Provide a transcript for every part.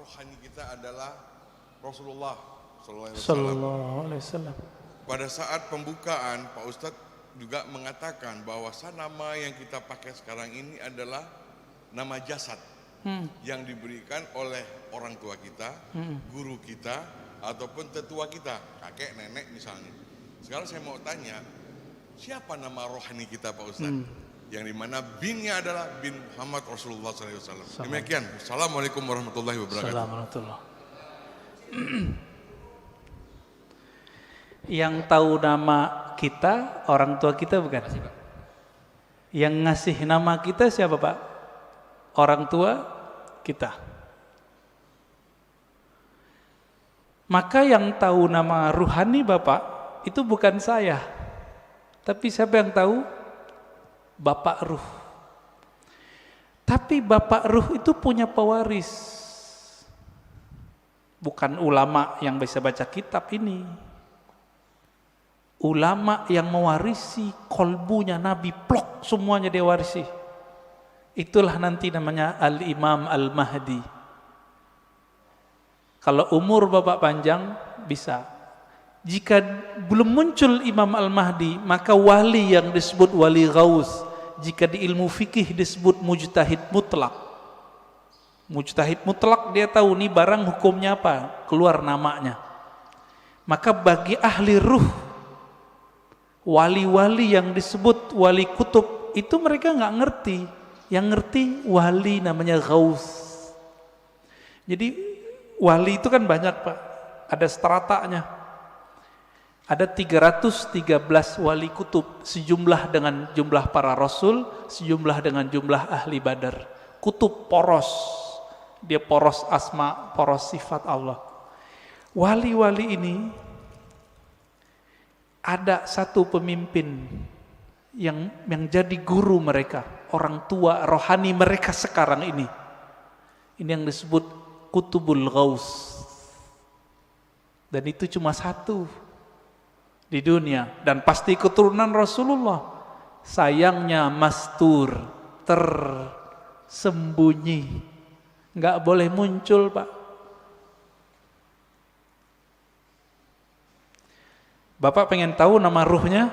rohani kita adalah Rasulullah Sallallahu Alaihi Wasallam. Pada saat pembukaan, Pak Ustadz juga mengatakan bahwa nama yang kita pakai sekarang ini adalah nama jasad yang diberikan oleh orang tua kita, guru kita, ataupun tetua kita, kakek, nenek misalnya. Sekarang saya mau tanya, siapa nama rohani kita Pak Ustadz? Yang dimana binnya adalah bin Muhammad Rasulullah SAW. Demikian. Assalamualaikum warahmatullahi wabarakatuh. Assalamualaikum. Yang tahu nama kita, orang tua kita bukan? Yang ngasih nama kita siapa Pak? Orang tua kita. Maka yang tahu nama ruhani Bapak itu bukan saya. Tapi siapa yang tahu? Bapak Ruh. Tapi Bapak Ruh itu punya pewaris. Bukan ulama yang bisa baca kitab ini. Ulama yang mewarisi kolbunya Nabi, plok semuanya dia warisi. Itulah nanti namanya Al-Imam Al-Mahdi. Kalau umur Bapak panjang bisa. Jika belum muncul Imam Al-Mahdi, maka wali yang disebut wali ghaus, jika di ilmu fikih disebut mujtahid mutlak. Mujtahid mutlak dia tahu nih barang hukumnya apa, keluar namanya. Maka bagi ahli ruh, wali-wali yang disebut wali kutub itu mereka nggak ngerti. Yang ngerti wali namanya ghaus. Jadi wali itu kan banyak Pak, ada stratanya. Ada 313 wali kutub, sejumlah dengan jumlah para rasul, sejumlah dengan jumlah ahli badar. Kutub poros, dia poros asma, poros sifat Allah. Wali-wali ini ada satu pemimpin yang jadi guru mereka, orang tua rohani mereka sekarang ini. Ini yang disebut Kutubul Ghaus. Dan itu cuma satu di dunia dan pasti keturunan Rasulullah. Sayangnya mastur, tersembunyi, nggak boleh muncul Pak. Bapak pengen tahu nama ruhnya?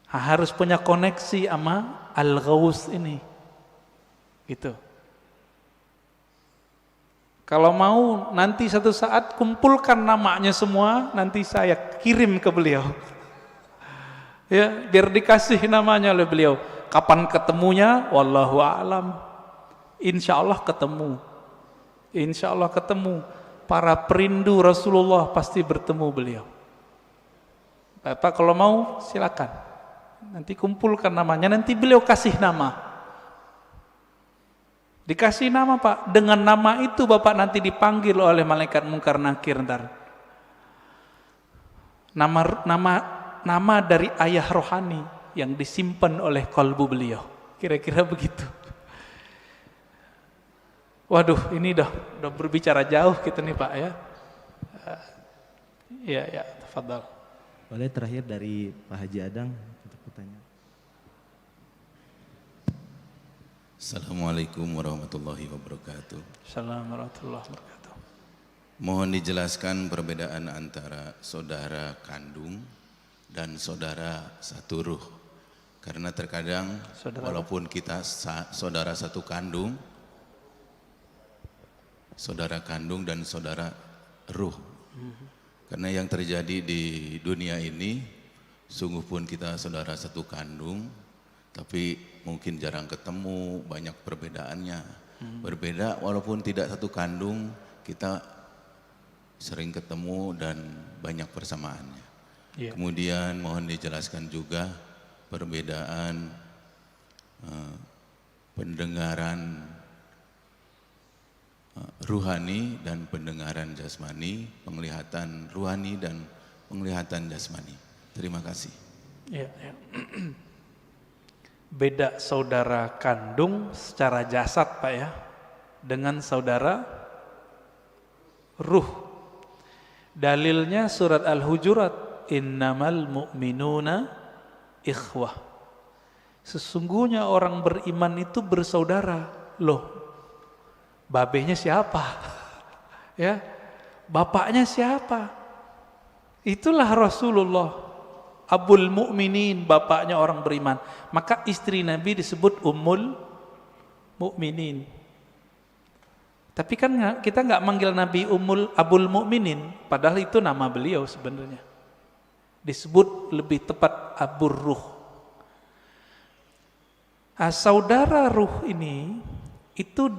Harus punya koneksi sama Al-Ghaus ini, gitu. Kalau mau nanti satu saat kumpulkan namanya semua, nanti saya kirim ke beliau. Ya, biar dikasih namanya oleh beliau. Kapan ketemunya? Wallahu a'lam. Insya Allah ketemu. Insya Allah ketemu. Para perindu Rasulullah pasti bertemu beliau. Bapak kalau mau silakan. Nanti kumpulkan namanya, nanti beliau kasih nama. Dikasih nama Pak, dengan nama itu Bapak nanti dipanggil oleh malaikat mungkar nakir ntar. Nama dari ayah rohani yang disimpan oleh kalbu beliau. Kira-kira begitu. Waduh, ini udah berbicara jauh kita nih Pak ya. Ya, tafadhal. Boleh terakhir dari Pak Haji Adang untuk pertanyaan. Assalamualaikum warahmatullahi wabarakatuh. Assalamualaikum warahmatullahi wabarakatuh. Mohon dijelaskan perbedaan antara saudara kandung dan saudara satu ruh. Karena terkadang walaupun kita saudara satu kandung, saudara kandung dan saudara ruh. Karena yang terjadi di dunia ini, sungguh pun kita saudara satu kandung, tapi mungkin jarang ketemu, banyak perbedaannya. Berbeda walaupun tidak satu kandung, kita sering ketemu dan banyak persamaannya. Kemudian mohon dijelaskan juga perbedaan pendengaran ruhani dan pendengaran jasmani, penglihatan ruhani dan penglihatan jasmani. Terima kasih. Ya. Beda saudara kandung secara jasad Pak ya, dengan saudara ruh. Dalilnya surat Al-Hujurat, innamal mu'minuna ikhwah. Sesungguhnya orang beriman itu bersaudara. Loh, babenya siapa? Ya, bapaknya siapa? Itulah Rasulullah, Abul Mukminin, bapaknya orang beriman. Maka istri Nabi disebut Ummul Mukminin. Tapi kan kita nggak manggil Nabi Abul Mukminin, padahal itu nama beliau sebenarnya. Disebut lebih tepat Abur Ruh. Saudara ruh ini itu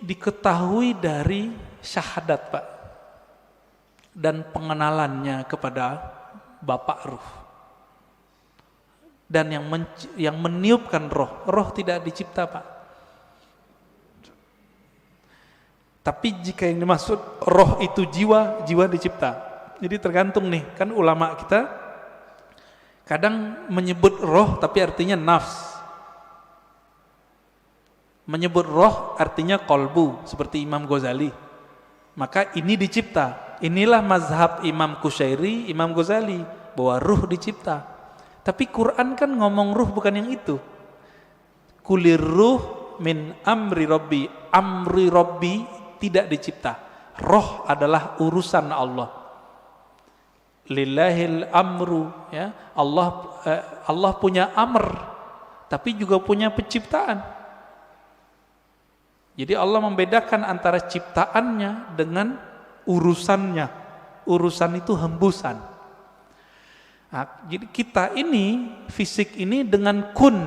diketahui dari syahadat, Pak, dan pengenalannya kepada Bapak Ruh. Dan yang meniupkan roh tidak dicipta, Pak. Tapi jika yang dimaksud roh itu jiwa dicipta. Jadi tergantung nih, kan ulama kita kadang menyebut roh tapi artinya nafs. Menyebut roh artinya kolbu, seperti Imam Ghazali. Maka ini dicipta. Inilah mazhab Imam Qushairi, Imam Ghazali, bahwa ruh dicipta. Tapi Quran kan ngomong ruh bukan yang itu. Kulir ruh min amri rabbi. Amri rabbi tidak dicipta. Roh adalah urusan Allah. Lillahil amru, ya. Allah punya amr, tapi juga punya penciptaan. Jadi Allah membedakan antara ciptaannya dengan urusannya. Urusan itu hembusan. Nah, jadi kita ini, fisik ini dengan kun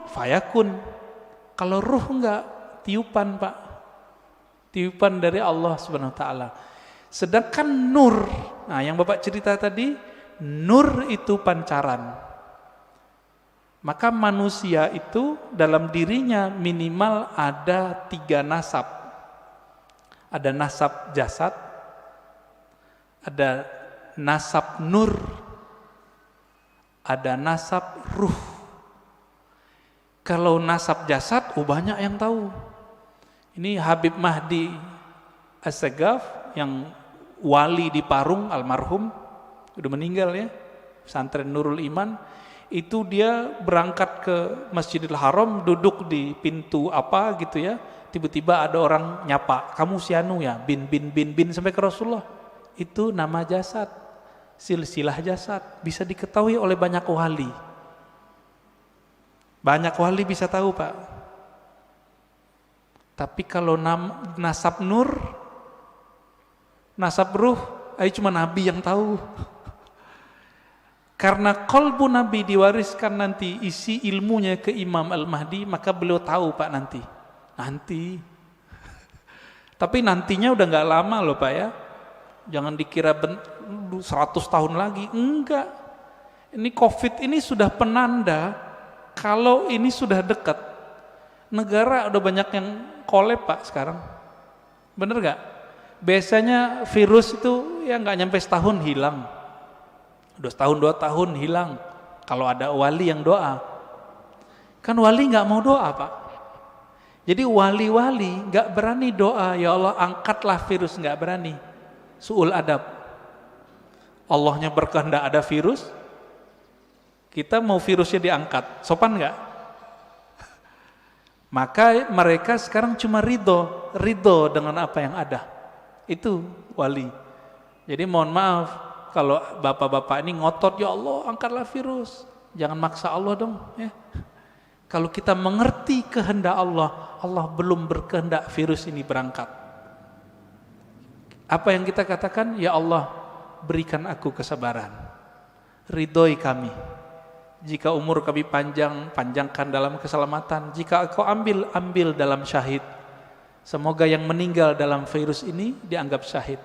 fayakun. Kalau ruh enggak, tiupan, Pak. Tiupan dari Allah Subhanahu wa taala. Sedangkan nur, nah yang Bapak cerita tadi, nur itu pancaran. Maka manusia itu dalam dirinya minimal ada 3 nasab. Ada nasab jasad, ada nasab nur, ada nasab ruh. Kalau nasab jasad, banyak yang tahu. Ini Habib Mahdi As-Sagaf yang wali di Parung, almarhum, udah meninggal ya, pesantren Nurul Iman. Itu dia berangkat ke Masjidil Haram, duduk di pintu apa gitu ya, tiba-tiba ada orang nyapa, kamu si anu ya, bin sampai ke Rasulullah. Itu nama jasad, silsilah jasad, bisa diketahui oleh banyak wali. Banyak wali bisa tahu, Pak. Tapi kalau nasab nur, nasab ruh, cuma Nabi yang tahu. Karena kolbu Nabi diwariskan nanti isi ilmunya ke Imam Al-Mahdi, maka beliau tahu, Pak, nanti. Tapi nantinya udah nggak lama loh, Pak, ya. Jangan dikira 100 tahun lagi, enggak. Ini COVID ini sudah penanda kalau ini sudah dekat. Negara udah banyak yang kolab, Pak, sekarang. Bener nggak? Biasanya virus itu ya nggak nyampe setahun hilang. Udah setahun 2 tahun hilang. Kalau ada wali yang doa. Kan wali nggak mau doa, Pak. Jadi wali-wali nggak berani doa, ya Allah angkatlah virus, nggak berani. Su'ul adab. Allahnya berkehendak ada virus, kita mau virusnya diangkat. Sopan nggak? Maka mereka sekarang cuma ridho dengan apa yang ada. Itu wali. Jadi mohon maaf, kalau bapak-bapak ini ngotot, ya Allah angkatlah virus, jangan maksa Allah dong ya. Kalau kita mengerti kehendak Allah, Allah belum berkehendak virus ini berangkat. Apa yang kita katakan? Ya Allah berikan aku kesabaran, ridhoi kami. Jika umur kami panjangkan dalam keselamatan. Jika Engkau ambil dalam syahid. Semoga yang meninggal dalam virus ini dianggap syahid.